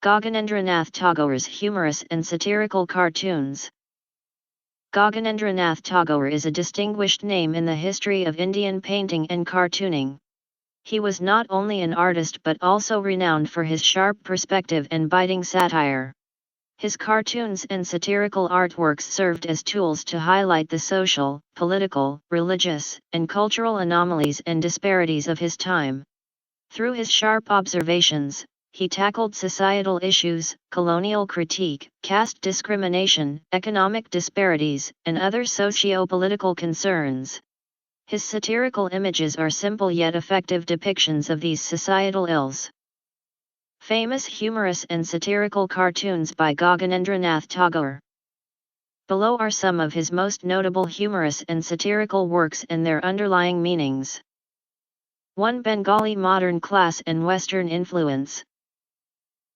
Gaganendranath Tagore's humorous and satirical cartoons. Gaganendranath Tagore is a distinguished name in the history of Indian painting and cartooning. He was not only an artist but also renowned for his sharp perspective and biting satire. His cartoons and satirical artworks served as tools to highlight the social, political, religious, and cultural anomalies and disparities of his time. Through his sharp observations, he tackled societal issues, colonial critique, caste discrimination, economic disparities, and other socio-political concerns. His satirical images are simple yet effective depictions of these societal ills. Famous humorous and satirical cartoons by Gaganendranath Tagore. Below are some of his most notable humorous and satirical works and their underlying meanings. 1. Bengali modern class and Western influence.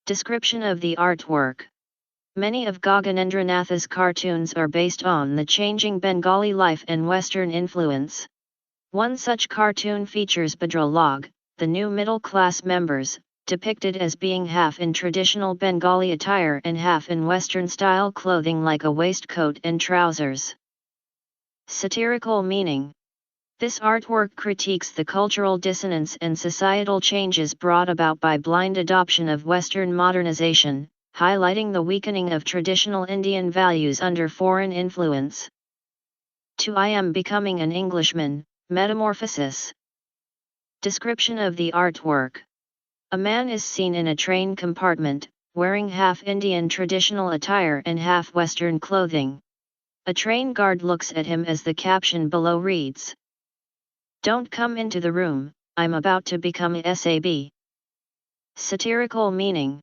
Description of the artwork. Many of Gaganendranath's cartoons are based on the changing Bengali life and Western influence. One such cartoon features Bhadralog, the new middle-class members, depicted as being half in traditional Bengali attire and half in Western-style clothing like a waistcoat and trousers. Satirical meaning. This artwork critiques the cultural dissonance and societal changes brought about by blind adoption of Western modernization, highlighting the weakening of traditional Indian values under foreign influence. 2. I am becoming an Englishman, metamorphosis. Description of the artwork. A man is seen in a train compartment, wearing half Indian traditional attire and half Western clothing. A train guard looks at him as the caption below reads, "Don't come into the room, I'm about to become a SAB." Satirical meaning.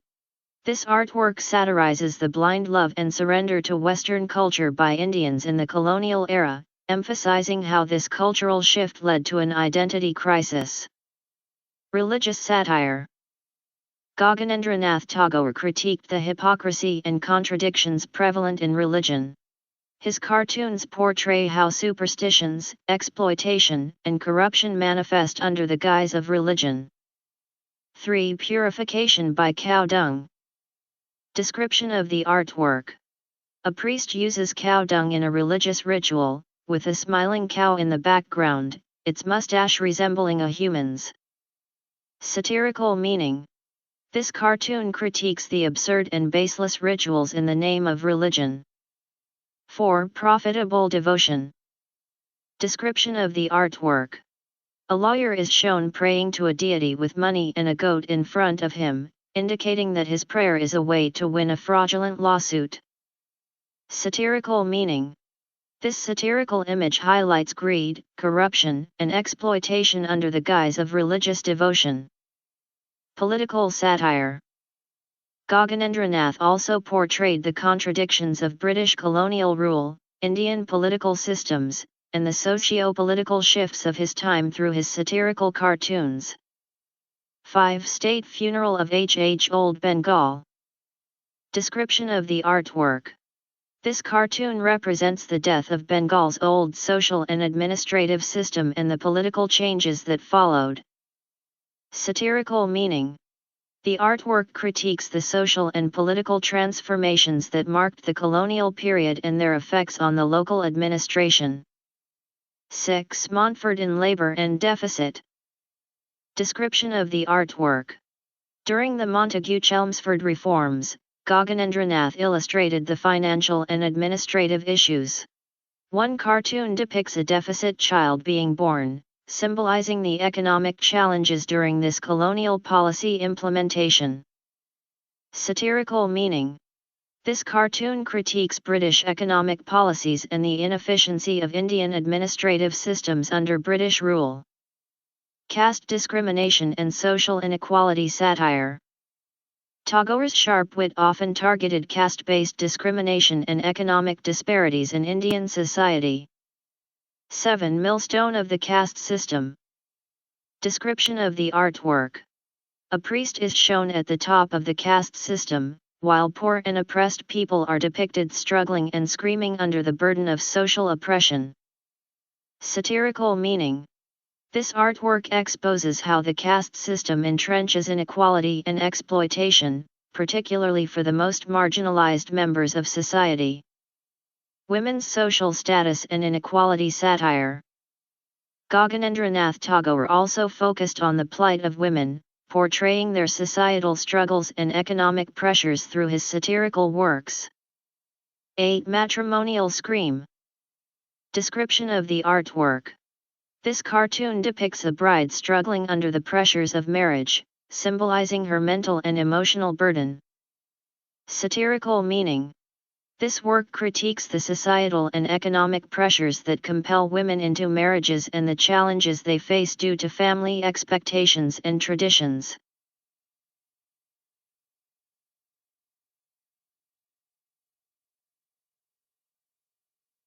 This artwork satirizes the blind love and surrender to Western culture by Indians in the colonial era, emphasizing how this cultural shift led to an identity crisis. Religious satire. Gaganendranath Tagore critiqued the hypocrisy and contradictions prevalent in religion. His cartoons portray how superstitions, exploitation, and corruption manifest under the guise of religion. 3. Purification by cow dung. Description of the artwork. A priest uses cow dung in a religious ritual, with a smiling cow in the background, its mustache resembling a human's. Satirical meaning. This cartoon critiques the absurd and baseless rituals in the name of religion. 4. Profitable devotion. Description of the artwork. A lawyer is shown praying to a deity with money and a goat in front of him, indicating that his prayer is a way to win a fraudulent lawsuit. Satirical meaning. This satirical image highlights greed, corruption, and exploitation under the guise of religious devotion. Political satire. Gaganendranath also portrayed the contradictions of British colonial rule, Indian political systems, and the socio-political shifts of his time through his satirical cartoons. 5. State funeral of H. Old Bengal. Description of the artwork. This cartoon represents the death of Bengal's old social and administrative system and the political changes that followed. Satirical meaning. The artwork critiques the social and political transformations that marked the colonial period and their effects on the local administration. 6. Montfort in labor and deficit. Description of the artwork. During the Montagu-Chelmsford reforms, Gaganendranath illustrated the financial and administrative issues. One cartoon depicts a deficit child being born, symbolizing the economic challenges during this colonial policy implementation. Satirical meaning. This cartoon critiques British economic policies and the inefficiency of Indian administrative systems under British rule. Caste discrimination and social inequality satire. Tagore's sharp wit often targeted caste-based discrimination and economic disparities in Indian society. 7. Millstone of the caste system. Description of the artwork. A priest is shown at the top of the caste system, while poor and oppressed people are depicted struggling and screaming under the burden of social oppression. Satirical meaning. This artwork exposes how the caste system entrenches inequality and exploitation, particularly for the most marginalized members of society. Women's social status and inequality satire. Gaganendranath Tagore also focused on the plight of women, portraying their societal struggles and economic pressures through his satirical works. A matrimonial scream. Description of the artwork. This cartoon depicts a bride struggling under the pressures of marriage, symbolizing her mental and emotional burden. Satirical meaning. This work critiques the societal and economic pressures that compel women into marriages and the challenges they face due to family expectations and traditions.